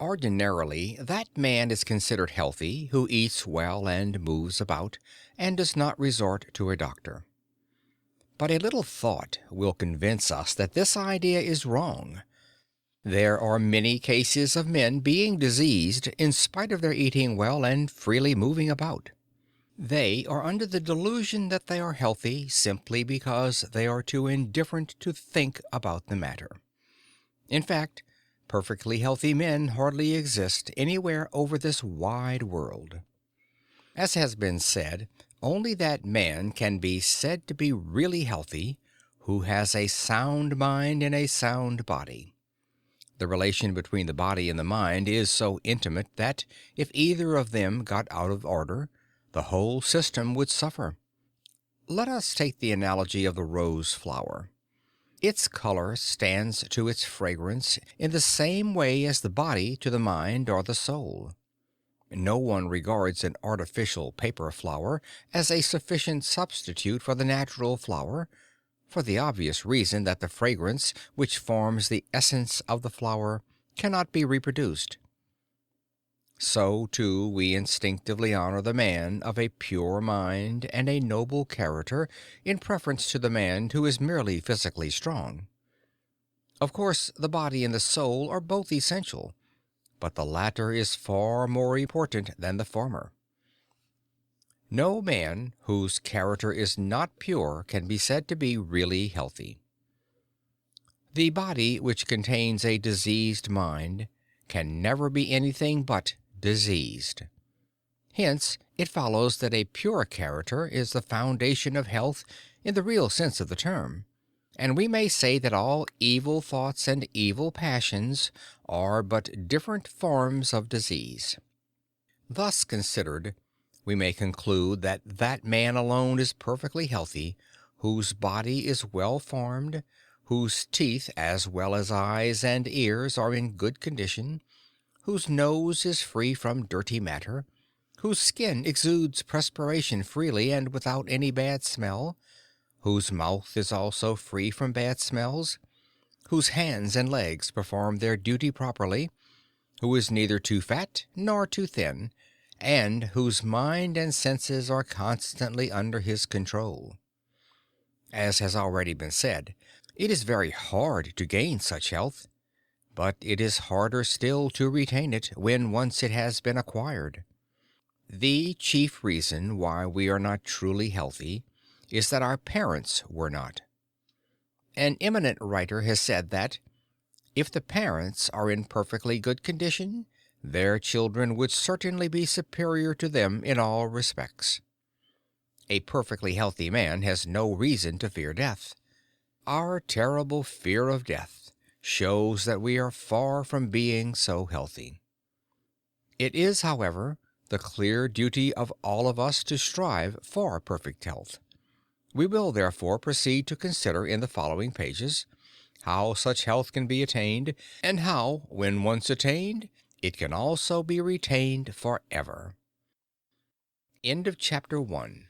Ordinarily, that man is considered healthy who eats well and moves about, and does not resort to a doctor. But a little thought will convince us that this idea is wrong. There are many cases of men being diseased in spite of their eating well and freely moving about. They are under the delusion that they are healthy simply because they are too indifferent to think about the matter. In fact, perfectly healthy men hardly exist anywhere over this wide world. As has been said, only that man can be said to be really healthy who has a sound mind in a sound body. The relation between the body and the mind is so intimate that, if either of them got out of order, the whole system would suffer. Let us take the analogy of the rose flower. Its color stands to its fragrance in the same way as the body to the mind or the soul. No one regards an artificial paper flower as a sufficient substitute for the natural flower, for the obvious reason that the fragrance which forms the essence of the flower cannot be reproduced. So, too, we instinctively honor the man of a pure mind and a noble character in preference to the man who is merely physically strong. Of course, the body and the soul are both essential, but the latter is far more important than the former. No man whose character is not pure can be said to be really healthy. The body which contains a diseased mind can never be anything but diseased. Hence, it follows that a pure character is the foundation of health in the real sense of the term, and we may say that all evil thoughts and evil passions are but different forms of disease. Thus considered, we may conclude that that man alone is perfectly healthy whose body is well formed, whose teeth as well as eyes and ears are in good condition, whose nose is free from dirty matter, whose skin exudes perspiration freely and without any bad smell, whose mouth is also free from bad smells, whose hands and legs perform their duty properly, who is neither too fat nor too thin, and whose mind and senses are constantly under his control. As has already been said, it is very hard to gain such health, but it is harder still to retain it when once it has been acquired. The chief reason why we are not truly healthy is that our parents were not. An eminent writer has said that, if the parents are in perfectly good condition, their children would certainly be superior to them in all respects. A perfectly healthy man has no reason to fear death. Our terrible fear of death shows that we are far from being so healthy. It is, however, the clear duty of all of us to strive for perfect health. We will therefore proceed to consider in the following pages how such health can be attained, and how, when once attained, it can also be retained forever. End of chapter 1.